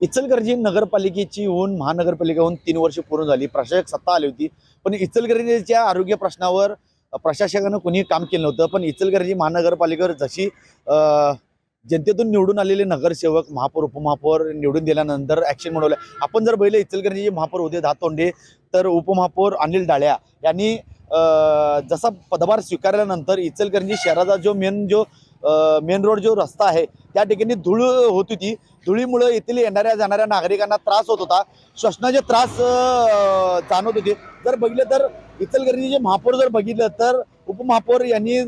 इचलकरंजी नगरपालिकेची होऊन महानगरपालिका होऊन 3 वर्ष पूर्ण झाली. प्रशासक सत्ता आली होती, पण इचलकरंजीच्या आरोग्य प्रश्नावर प्रशासकानं कोणी काम केलं नव्हतं. पण इचलकरंजी महानगरपालिकेवर जशी जनतेतून निवडून आलेले नगरसेवक, महापौर, उपमहापौर निवडून दिल्यानंतर ॲक्शन मिळवलं. आपण जर बघितलं इचलकरंजी महापौर होते दातोंडे, तर उपमहापौर अनिल डाळ्या यांनी जसा पदभार स्वीकारल्यानंतर इचलकरंजी शहराचा जो मेन रोड जो रस्ता आहे त्या ठिकाणी धूळ होत होती. धुळीमुळे येथील येणाऱ्या जाणाऱ्या नागरिकांना त्रास होत होता, श्वसनाचे त्रास जाणवत होते. जर बघितलं तर इचलकरंजीचे महापौर जर बघितलं तर उपमहापौर यांनी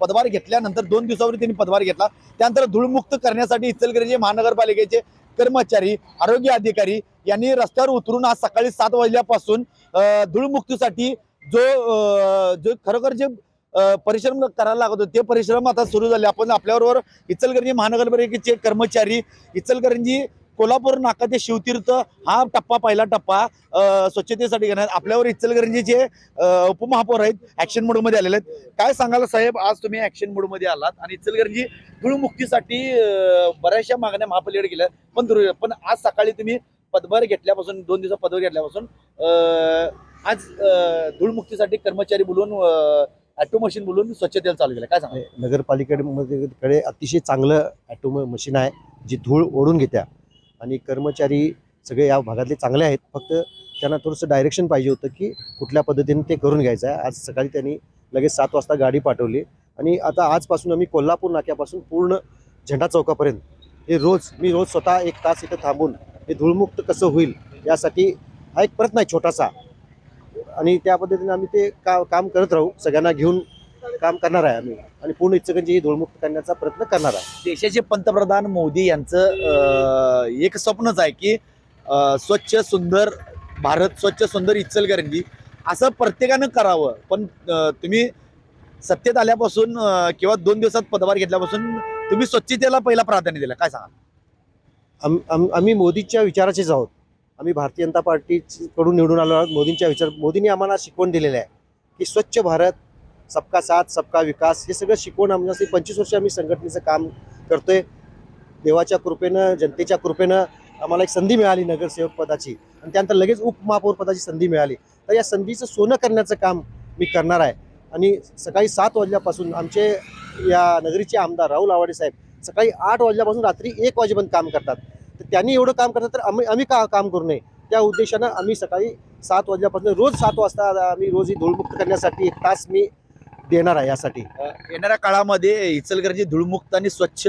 पदभार घेतल्यानंतर 2 दिवसावर त्यांनी पदभार घेतला. त्यानंतर धूळमुक्त करण्यासाठी इचलकरंजी महानगरपालिकेचे कर्मचारी, आरोग्य अधिकारी यांनी रस्त्यावर उतरून आज सकाळी 7 वाजल्यापासून धूळमुक्तीसाठी जो खरोखर जे परिश्रम करायला लागत होते ते परिश्रम आता सुरू झाले. आपण आपल्याबरोबर इचलकरंजी महानगरपालिकेचे कर्मचारी, इचलकरंजी कोल्हापूर नाका ते शिवतीर्थ हा टप्पा, पहिला टप्पा स्वच्छतेसाठी घेण्यात आपल्यावर इचलकरंजीचे उपमहापौर आहेत, ऍक्शन मोडमध्ये आलेले आहेत. काय सांगाल साहेब, आज तुम्ही ऍक्शन मोडमध्ये आलात आणि इचलकरंजी धूळमुक्तीसाठी बऱ्याचशा मागण्या महापालिकेकडे गेल्या, पण आज सकाळी तुम्ही पदभार घेतल्यापासून 2 दिवसा पदभार घेतल्यापासून आज धूळमुक्तीसाठी कर्मचारी बोलून ऑटो मशीन बोलून स्वच्छतेला चालू केलं. काय सांगा? नगरपालिकेकडे अतिशय चांगलं ऑटो मशीन आहे जी धूळ ओढून घेत्या आणि कर्मचारी सगळे या भागातले चांगले आहेत. फक्त त्यांना थोडंसं डायरेक्शन पाहिजे होतं की कुठल्या पद्धतीने ते करून घ्यायचं आहे. आज सकाळी त्यांनी लगेच 7 वाजता गाडी पाठवली आणि आता आजपासून आम्ही कोल्हापूर नाक्यापासून पूर्ण झेंडा चौकापर्यंत हे मी रोज स्वतः 1 तास इथं थांबून हे धूळमुक्त कसं होईल यासाठी हा एक प्रयत्न आहे छोटासा आणि त्या पद्धतीने आम्ही ते काम करत राहू. सगळ्यांना घेऊन काम करणार आहे आम्ही आणि पूर्ण इचलकरंजी ही धूळमुक्त करण्याचा प्रयत्न करणार आहे. देशाचे पंतप्रधान मोदी यांचं एक स्वप्नच आहे की स्वच्छ सुंदर भारत, स्वच्छ सुंदर इचलकरंजी असं प्रत्येकानं करावं. पण तुम्ही सत्तेत आल्यापासून किंवा 2 दिवसात पदभार घेतल्यापासून तुम्ही स्वच्छतेला पहिला प्राधान्य दिलं. काय सांगा? आम्ही मोदींच्या विचाराचेच आहोत. आम्ही भारतीय जनता पार्टीकडून निवडून आलो आहोत. मोदींनी आम्हाला शिकवण दिलेलं आहे की स्वच्छ भारत, सबका साथ सबका विकास हे सगळं शिकवून आम्हाला 25 वर्ष आम्ही संघटनेचं काम करतोय. देवाच्या कृपेनं, जनतेच्या कृपेनं आम्हाला एक संधी मिळाली नगरसेवक पदाची आणि त्यानंतर लगेच उपमहापौर पदाची संधी मिळाली. तर या संधीचं सोनं करण्याचं काम मी करणार आहे. आणि सकाळी 7 वाजल्यापासून आमचे या नगरीचे आमदार राहुल आवाडे साहेब सकाळी 8 वाजल्यापासून रात्री 1 वाजेपर्यंत काम करतात. तर त्यांनी एवढं काम करतात तर आम्ही का काम करू नये, त्या उद्देशानं आम्ही सकाळी 7 वाजल्यापासून रोज 7 वाजता आम्ही रोज ही धूळमुक्त करण्यासाठी 1 तास मी देणार आहे. यासाठी येणाऱ्या काळामध्ये इचलकरंजी धूळमुक्त आणि स्वच्छ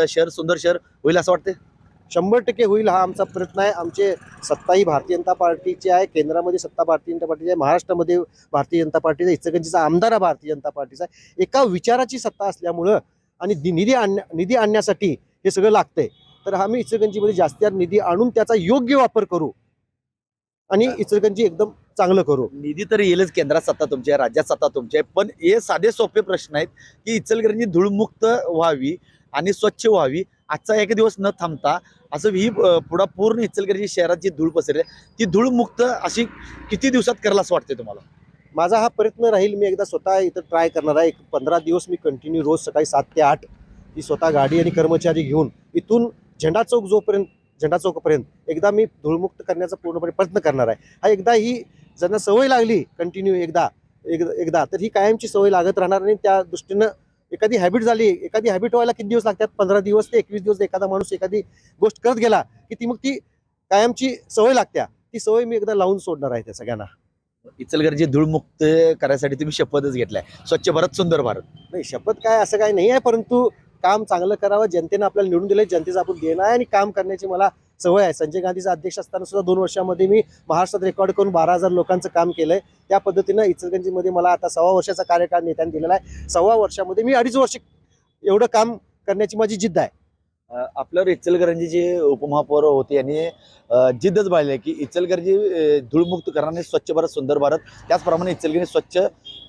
शहर, सुंदर शहर होईल असं वाटतं. 100% होईल हा आमचा प्रयत्न आहे. आमचे सत्ताही भारतीय जनता पार्टीची आहे, केंद्रामध्ये सत्ता भारतीय जनता पार्टीची आहे, महाराष्ट्रामध्ये भारतीय जनता पार्टीचा, इचलकरंजीचा आमदार भारतीय जनता पार्टीचा आहे. एका विचाराची सत्ता असल्यामुळं आणि निधी आणण्यासाठी हे सगळं लागतंय. तर आम्ही इचलकरंजीमध्ये जास्त निधी आणून त्याचा योग्य वापर करू आणि इचलकरंजी एकदम चांगलं करू. निधी तर येईलच, केंद्रात सत्ता तुमची आहे, राज्यात सत्ता तुमची आहे, पण हे साधे सोपे प्रश्न आहेत की इचलकरंजी धूळमुक्त व्हावी आणि स्वच्छ व्हावी. आजचा एक दिवस न थांबता असं ही पूर्ण इचलकरंजी शहरात जी धूळ पसरली ती धूळमुक्त अशी किती दिवसात करायला असं वाटतंय तुम्हाला? माझा हा प्रयत्न राहील. मी एकदा स्वतः इथं ट्राय करणार आहे. 15 दिवस मी कंटिन्यू रोज सकाळी 7 ते 8 ही स्वतः गाडी आणि कर्मचारी घेऊन इथून झेंडा चौकपर्यंत एकदा मी धूळमुक्त करण्याचा पूर्णपणे प्रयत्न करणार आहे. हा एकदा ही ज्यांना सवय लागली कंटिन्यू एकदा तर ही कायमची सवय लागत राहणार आणि त्या दृष्टीनं एखादी हॅबिट झाली. एखादी हॅबिट व्हायला किती दिवस लागतात? 15 दिवस ते 21 दिवस. एखादा माणूस एखादी गोष्ट करत गेला की ती कायमची सवय लागत्या. ती सवय मी एकदा लावून सोडणार आहे त्या सगळ्यांना. इचलकरंजी धूळमुक्त करायसाठी तुम्ही शपथच घेतलाय, स्वच्छ भारत सुंदर भारत. नाही, शपथ काय असं काही नाही आहे, परंतु काम चांगलं करावं. जनतेनं आपल्याला निवडून दिले, जनतेचा आपण देणं आहे आणि काम करण्याची मला सवय आहे. संजय गांधीचा अध्यक्ष असताना सुद्धा 2 वर्षामध्ये मी महाराष्ट्रात रेकॉर्ड करून 12,000 लोकांचं काम केलंय. त्या पद्धतीनं इचलकरंजीमध्ये मला आता 1.25 वर्षाचा कार्यकाळ नेत्याने दिलेला आहे. 1.25 वर्षामध्ये मी 2.5 वर्ष एवढं काम करण्याची माझी जिद्द आहे. आपल्यावर इचलकरंजीचे उपमहापौर होते यांनी जिद्दच बाळगली की इचलकरंजी धूळमुक्त करणारे स्वच्छ भारत सुंदर भारत, त्याचप्रमाणे इचलकरंजी स्वच्छ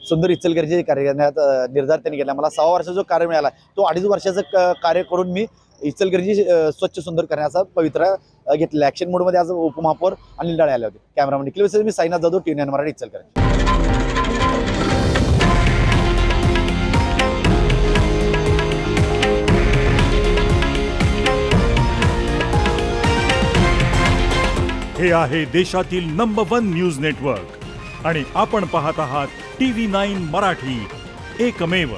सुंदर इचलकरंजी कार्य करण्यात निर्धार त्यांनी केला. मला 6 वर्षाचा जो कार्य मिळाला तो 2.5 वर्षाचं कार्य करून मी इचलकरंजी स्वच्छ सुंदर करण्याचा पवित्रा घेतलेला. ऍक्शन मोडमध्ये आज उपमहापौर अनिल डाळे आले होते. कॅमेरामॅन निखिल मी साईनाथ जाधव, TV9 मराठी, इचलकरंजी. हे आहे देशातील नंबर 1 न्यूज नेटवर्क आणि आपण पाहत आहात TV9 मराठी, एकमेव.